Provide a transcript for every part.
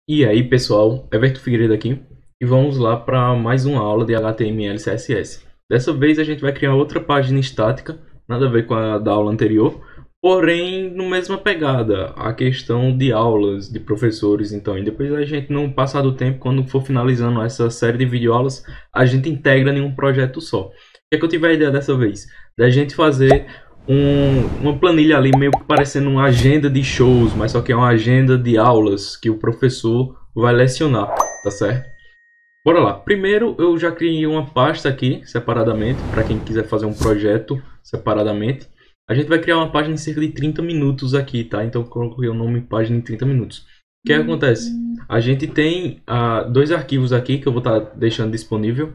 E aí, pessoal, Everton Figueiredo aqui e vamos lá para mais uma aula de HTML e CSS. Dessa vez a gente vai criar outra página estática, nada a ver com a da aula anterior, porém no mesma pegada, a questão de aulas, de professores, então, e depois a gente, no passar do tempo, quando for finalizando essa série de videoaulas, a gente integra em um projeto só. O que é que eu tive a ideia dessa vez? Da gente fazer uma planilha ali meio que parecendo uma agenda de shows, mas só que é uma agenda de aulas que o professor vai lecionar, tá certo? Bora lá. Primeiro eu já criei uma pasta aqui separadamente, para quem quiser fazer um projeto separadamente. A gente vai criar uma página em cerca de 30 minutos aqui, tá? Então eu coloquei o nome página em 30 minutos. O que acontece? A gente tem dois arquivos aqui que eu vou estar deixando disponível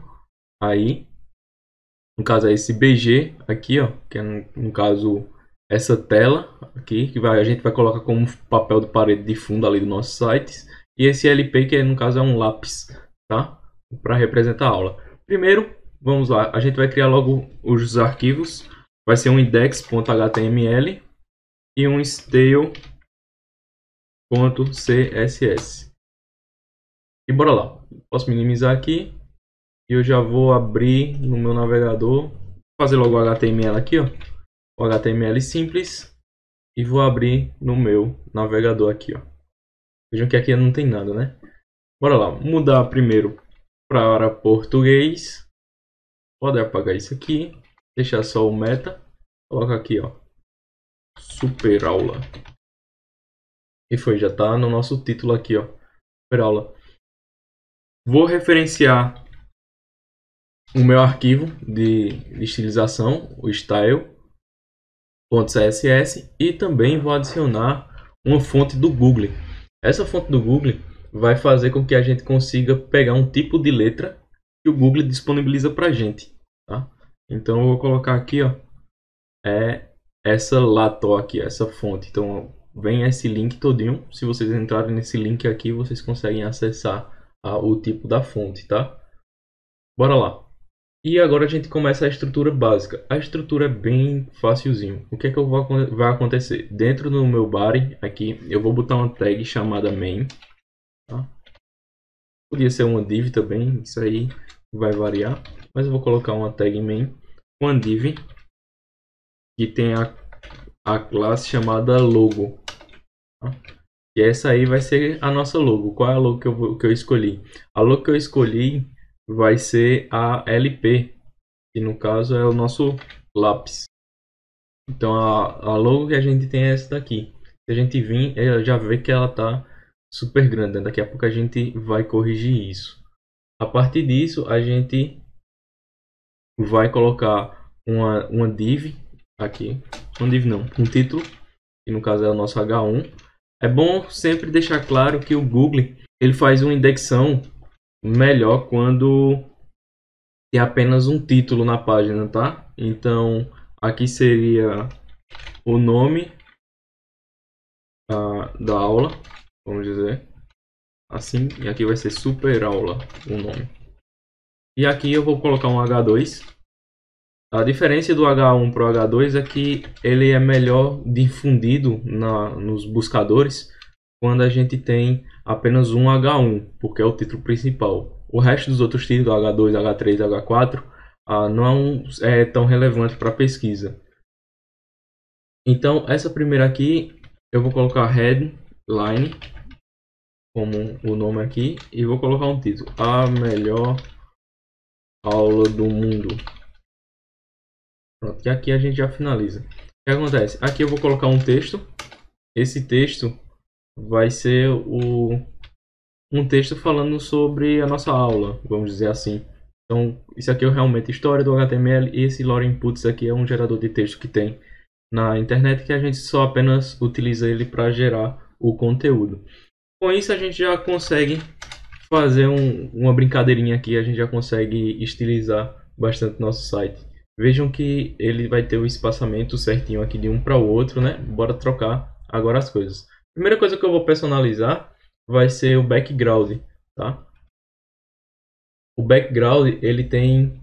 aí. No caso é esse BG aqui, ó, que é no caso essa tela aqui, que a gente vai colocar como papel de parede de fundo ali do nosso site. E esse LP que no caso é um lápis, tá? Para representar a aula. Primeiro, vamos lá, a gente vai criar logo os arquivos. Vai ser um index.html e um style.css. E bora lá. Posso minimizar aqui. E eu já vou abrir no meu navegador, fazer logo o HTML aqui, ó, o HTML simples, e vou abrir no meu navegador aqui, ó. Vejam que aqui não tem nada, né? Bora lá, mudar primeiro para português. Pode apagar isso aqui, deixar só o meta, coloca aqui, ó, super aula. E foi, já tá no nosso título aqui, ó, super aula. Vou referenciar o meu arquivo de estilização, o style.css, e também vou adicionar uma fonte do Google. Essa fonte do Google vai fazer com que a gente consiga pegar um tipo de letra que o Google disponibiliza para a gente, tá? Então eu vou colocar aqui, ó, essa lato aqui, essa fonte. Então vem esse link todinho. Se vocês entrarem nesse link aqui, vocês conseguem acessar o tipo da fonte, tá? Bora lá. E agora a gente começa a estrutura básica. A estrutura é bem facilzinho. O que é que vai acontecer? Dentro do meu body aqui, eu vou botar uma tag chamada main. Tá? Podia ser uma div também, isso aí vai variar. Mas eu vou colocar uma tag main, uma div, que tem a classe chamada logo. Tá? E essa aí vai ser a nossa logo. Qual é a logo que eu escolhi? A logo que eu escolhi vai ser a LP, que no caso é o nosso lápis. Então a logo que a gente tem é essa daqui. Se a gente vir, já vê que ela tá super grande, né? Daqui a pouco a gente vai corrigir isso. A partir disso a gente vai colocar uma div aqui. Uma div não, um título, que no caso é o nosso H1. É bom sempre deixar claro que o Google ele faz uma indexação melhor quando tem apenas um título na página, tá? Então aqui seria o nome da aula, vamos dizer assim, e aqui vai ser super aula o nome. E aqui eu vou colocar um H2. A diferença do H1 para o H2 é que ele é melhor difundido nos buscadores quando a gente tem apenas um H1, porque é o título principal. O resto dos outros títulos, H2, H3, H4, não é tão relevante para a pesquisa. Então, essa primeira aqui, eu vou colocar headline, como o nome aqui, e vou colocar um título: A melhor aula do mundo. Pronto, e aqui a gente já finaliza. O que acontece? Aqui eu vou colocar um texto. Esse texto vai ser um texto falando sobre a nossa aula, vamos dizer assim. Então, isso aqui é realmente história do HTML, e esse lore inputs aqui é um gerador de texto que tem na internet, que a gente só apenas utiliza ele para gerar o conteúdo. Com isso a gente já consegue fazer uma brincadeirinha aqui, a gente já consegue estilizar bastante nosso site. Vejam que ele vai ter o espaçamento certinho aqui de um para o outro, né? Bora trocar agora as coisas. Primeira coisa que eu vou personalizar vai ser o background, tá? O background, ele tem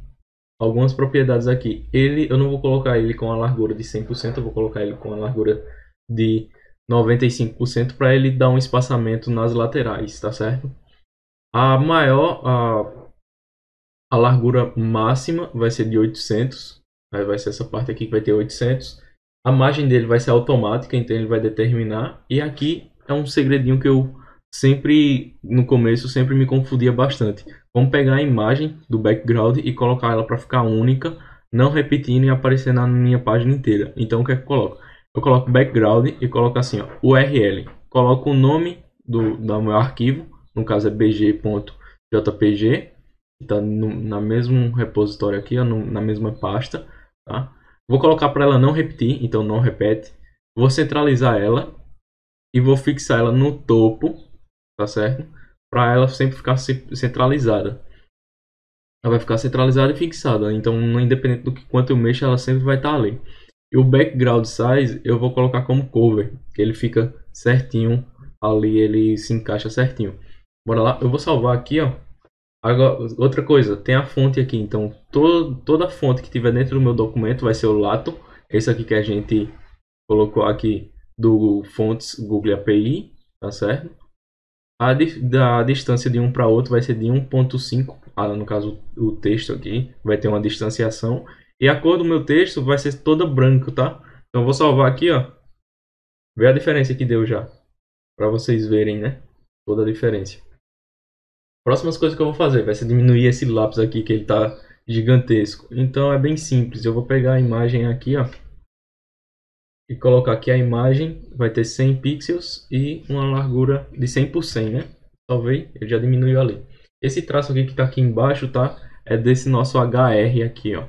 algumas propriedades aqui. Eu não vou colocar ele com a largura de 100%, eu vou colocar ele com a largura de 95% para ele dar um espaçamento nas laterais, tá certo? A largura máxima vai ser de 800, aí vai ser essa parte aqui que vai ter 800. A margem dele vai ser automática, então ele vai determinar. E aqui é um segredinho que eu sempre, no começo, sempre me confundia bastante. Vamos pegar a imagem do background e colocar ela para ficar única, não repetindo e aparecer na minha página inteira. Então o que é que eu coloco? Eu coloco background e coloco assim, ó, URL. Coloco o nome do meu arquivo, no caso é bg.jpg, está na mesmo repositório aqui, ó, na mesma pasta, tá? Vou colocar para ela não repetir, então não repete. Vou centralizar ela e vou fixar ela no topo, tá certo? Para ela sempre ficar centralizada. Ela vai ficar centralizada e fixada, então independente do que quanto eu mexo, ela sempre vai estar ali. E o background size eu vou colocar como cover, que ele fica certinho ali, ele se encaixa certinho. Bora lá, eu vou salvar aqui, ó. Agora, outra coisa, tem a fonte aqui, então toda a fonte que tiver dentro do meu documento vai ser o Lato. Esse aqui que a gente colocou aqui do fontes Google API, tá certo? Da distância de um para outro vai ser de 1.5, no caso o texto aqui vai ter uma distanciação. E a cor do meu texto vai ser toda branco, tá? Então eu vou salvar aqui, ó. Vê a diferença que deu já, para vocês verem, né? Toda a diferença. Próximas coisas que eu vou fazer vai ser diminuir esse lápis aqui, que ele tá gigantesco. Então é bem simples, eu vou pegar a imagem aqui, ó, e colocar aqui a imagem, vai ter 100 pixels e uma largura de 100 por 100, né? Talvez ele já diminuiu ali. Esse traço aqui que tá aqui embaixo, tá? É desse nosso HR aqui, ó.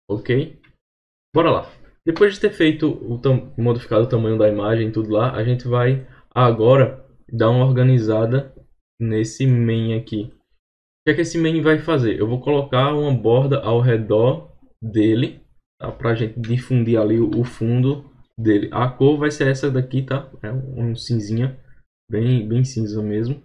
Ok? Bora lá. Depois de ter feito modificado o tamanho da imagem e tudo lá, a gente vai agora dar uma organizada nesse main aqui. O que é que esse main vai fazer? Eu vou colocar uma borda ao redor dele, tá? Pra gente difundir ali o fundo dele. A cor vai ser essa daqui, tá? É um cinzinha, bem cinza mesmo.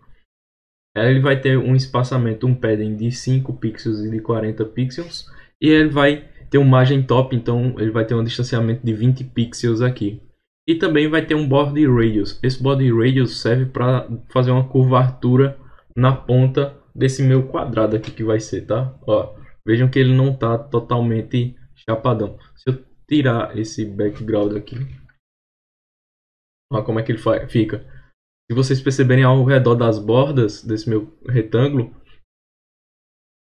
Ele vai ter um espaçamento, um padding de 5 pixels e de 40 pixels. E ele vai ter um margem top, então ele vai ter um distanciamento de 20 pixels aqui. E também vai ter um body radius. Esse body radius serve para fazer uma curvatura na ponta desse meu quadrado aqui que vai ser, tá? Ó, vejam que ele não tá totalmente chapadão. Se eu tirar esse background aqui, olha como é que ele fica. Se vocês perceberem ao redor das bordas desse meu retângulo,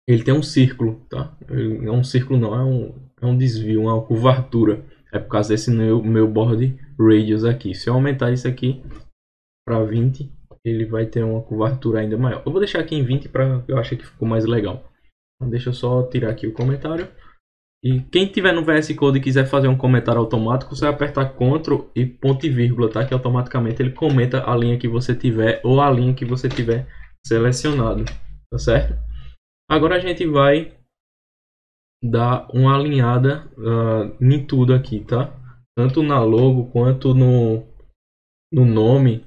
ele tem um círculo, tá? Ele não é um círculo não, é um desvio, uma curvatura. É por causa desse meu body radius aqui. Se eu aumentar isso aqui para 20, ele vai ter uma curvatura ainda maior. Eu vou deixar aqui em 20 para eu achar que ficou mais legal. Então, deixa eu só tirar aqui o comentário. E quem tiver no VS Code e quiser fazer um comentário automático, você vai apertar Ctrl e ponto e vírgula, tá? Que automaticamente ele comenta a linha que você tiver ou a linha que você tiver selecionado, tá certo? Agora a gente vai dar uma alinhada em tudo aqui, tá? Tanto na logo quanto no nome,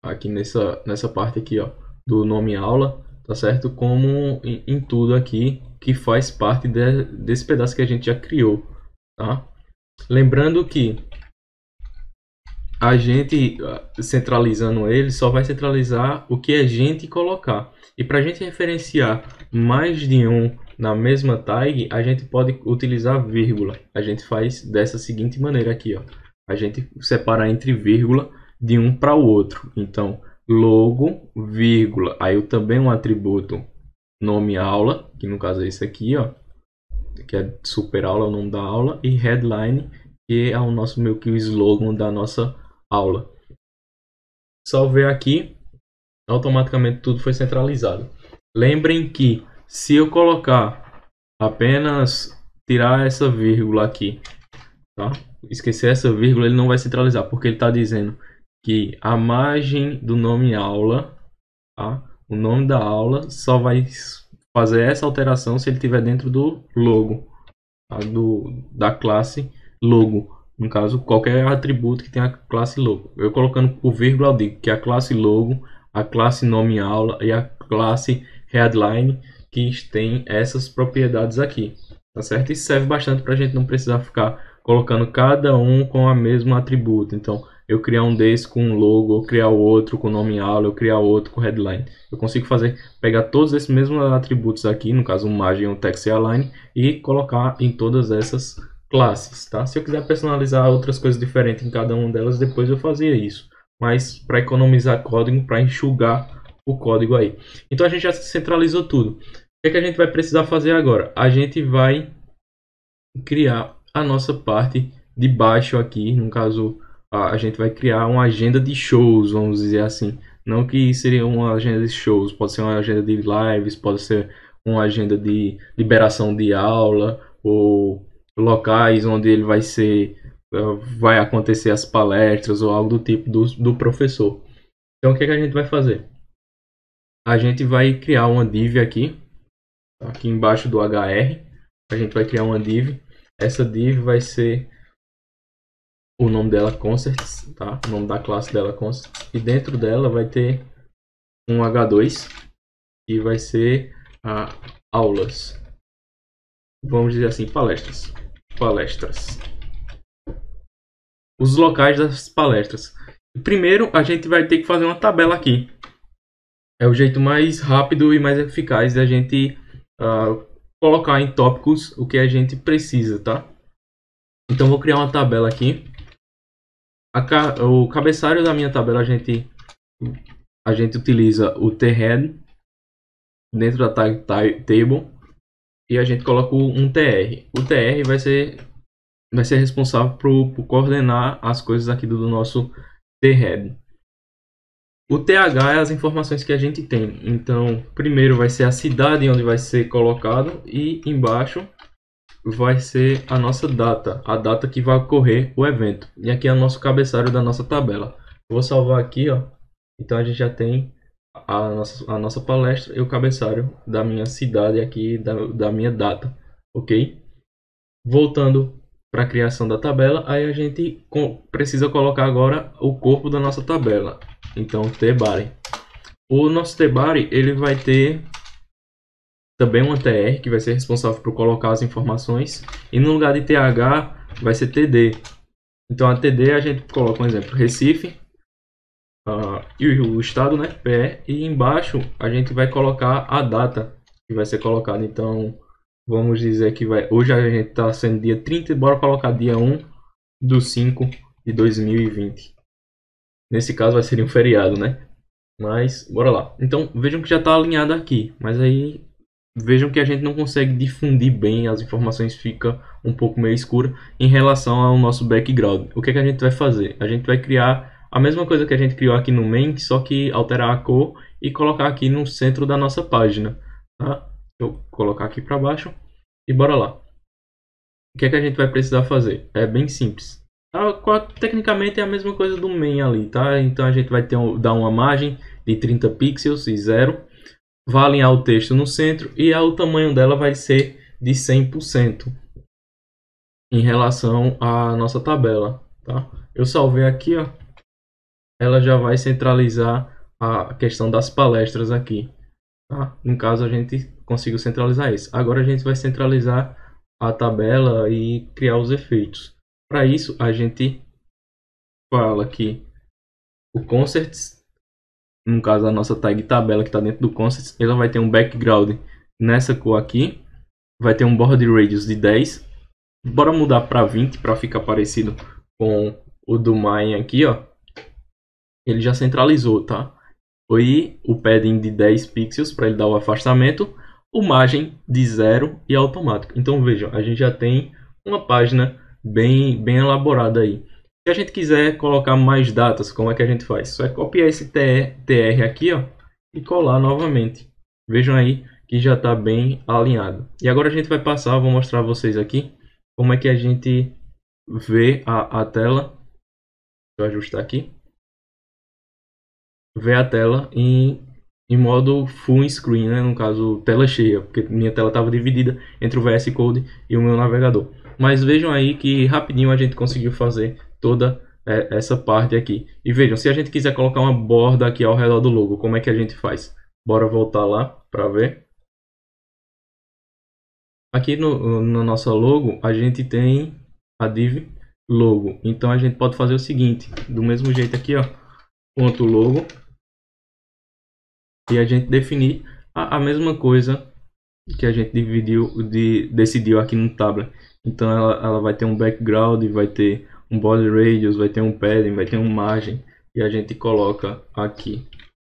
aqui nessa parte aqui, ó, do nome aula, tá certo? Como em tudo aqui que faz parte desse pedaço que a gente já criou, tá? Lembrando que a gente centralizando ele só vai centralizar o que a gente colocar. E para a gente referenciar mais de um na mesma tag, a gente pode utilizar vírgula. A gente faz dessa seguinte maneira aqui, ó. A gente separa entre vírgula de um para o outro. Então, logo, vírgula. Aí eu também um atributo nome aula, que no caso é esse aqui, ó, que é super aula, o nome da aula, e headline, que é o nosso meio que o slogan da nossa aula. Salvei aqui, automaticamente tudo foi centralizado. Lembrem que se eu colocar apenas tirar essa vírgula aqui, tá? Esquecer essa vírgula, ele não vai centralizar, porque ele está dizendo que a margem do nome aula, tá? O nome da aula só vai fazer essa alteração se ele estiver dentro do logo, tá? Da classe logo. No caso, qualquer atributo que tenha a classe logo. Eu colocando o vírgula, eu digo que a classe logo, a classe nome aula e a classe headline que tem essas propriedades aqui, tá certo? Isso serve bastante para a gente não precisar ficar colocando cada um com a mesma atributo. Então, eu criar um desse com um logo, eu criar outro com nome em aula, eu criar outro com headline. Eu consigo pegar todos esses mesmos atributos aqui, no caso o margem, o text e align, e colocar em todas essas classes, tá? Se eu quiser personalizar outras coisas diferentes em cada uma delas, depois eu fazia isso. Mas para economizar código, para enxugar o código aí. Então a gente já centralizou tudo. O que a gente vai precisar fazer agora? A gente vai criar a nossa parte de baixo aqui, no caso a gente vai criar uma agenda de shows, vamos dizer assim. Não que seria uma agenda de shows, pode ser uma agenda de lives, pode ser uma agenda de liberação de aula ou locais onde ele vai acontecer as palestras ou algo do tipo do professor. Então o que a gente vai fazer? A gente vai criar uma div aqui embaixo do HR. A gente vai criar uma div. Essa div vai ser o nome dela Concerts, tá? O nome da classe dela Concerts. E dentro dela vai ter um H2 que vai ser aulas. Vamos dizer assim, palestras. Os locais das palestras. Primeiro, a gente vai ter que fazer uma tabela aqui. É o jeito mais rápido e mais eficaz da gente colocar em tópicos o que a gente precisa, tá? Então vou criar uma tabela aqui. O cabeçalho da minha tabela a gente utiliza o thead dentro da tag table e a gente coloca um tr. O tr vai ser responsável por coordenar as coisas aqui do nosso thead. O th é as informações que a gente tem. Então, primeiro vai ser a cidade onde vai ser colocado e embaixo vai ser a nossa data, a data que vai ocorrer o evento. E aqui é o nosso cabeçalho da nossa tabela. Eu vou salvar aqui, ó. Então a gente já tem a nossa palestra e o cabeçalho da minha cidade aqui, da minha data, ok? Voltando para a criação da tabela, aí a gente precisa colocar agora o corpo da nossa tabela. Então, tbody. O nosso tbody, ele vai ter também uma tr, que vai ser responsável por colocar as informações. E no lugar de th, vai ser td. Então, a td a gente coloca um exemplo, Recife. E o estado, né, PE. E embaixo a gente vai colocar a data que vai ser colocada. Então, vamos dizer que hoje a gente está sendo dia 30, bora colocar dia 1/5/2020. Nesse caso vai ser um feriado, né? Mas, bora lá. Então, vejam que já está alinhado aqui. Mas aí, vejam que a gente não consegue difundir bem. As informações ficam um pouco meio escuras em relação ao nosso background. O que a gente vai fazer? A gente vai criar a mesma coisa que a gente criou aqui no main, só que alterar a cor e colocar aqui no centro da nossa página. Tá? Eu vou colocar aqui para baixo e bora lá. O que a gente vai precisar fazer? É bem simples. Tecnicamente é a mesma coisa do main ali, tá? Então a gente vai dar uma margem de 30 pixels e 0. Vai alinhar o texto no centro e o tamanho dela vai ser de 100% em relação à nossa tabela, tá? Eu salvei aqui, ó. Ela já vai centralizar a questão das palestras aqui, tá? No caso a gente conseguiu centralizar isso. Agora a gente vai centralizar a tabela e criar os efeitos. Para isso a gente fala que o concerts, no caso a nossa tag tabela que está dentro do concerts, ela vai ter um background nessa cor aqui, vai ter um border radius de 10. Bora mudar para 20 para ficar parecido com o do main aqui, ó. Ele já centralizou, tá? E o padding de 10 pixels para ele dar o afastamento, o margem de 0 e automático. Então vejam, a gente já tem uma página bem elaborada aí. Se a gente quiser colocar mais datas, como é que a gente faz? Só é copiar esse tr aqui, ó, e colar novamente. Vejam aí que já está bem alinhado. E agora a gente vai passar, vou mostrar a vocês aqui como é que a gente vê a tela. Deixa eu ajustar aqui. Ver a tela em modo full screen, né? No caso, tela cheia, porque minha tela estava dividida entre o VS Code e o meu navegador. Mas vejam aí que rapidinho a gente conseguiu fazer toda essa parte aqui. E vejam, se a gente quiser colocar uma borda aqui ao redor do logo, como é que a gente faz? Bora voltar lá para ver. Aqui no nossa logo, a gente tem a div logo. Então a gente pode fazer o seguinte, do mesmo jeito aqui, ó, ponto logo, e a gente definir a mesma coisa que a gente decidiu aqui no tablet. Então ela vai ter um background, vai ter um body radius, vai ter um padding, vai ter uma margem, e a gente coloca aqui,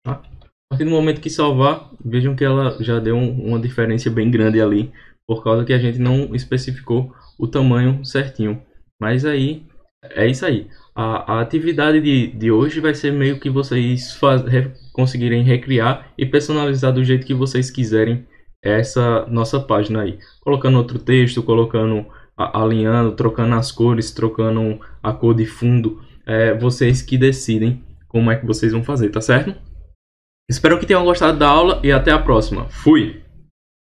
tá? A partir do momento que salvar, vejam que ela já deu uma diferença bem grande ali, por causa que a gente não especificou o tamanho certinho. Mas aí, é isso aí. A atividade de hoje vai ser meio que vocês conseguirem recriar e personalizar do jeito que vocês quiserem essa nossa página aí. Colocando outro texto, colocando, alinhando, trocando as cores, trocando a cor de fundo. Vocês que decidem como é que vocês vão fazer, tá certo? Espero que tenham gostado da aula e até a próxima. Fui!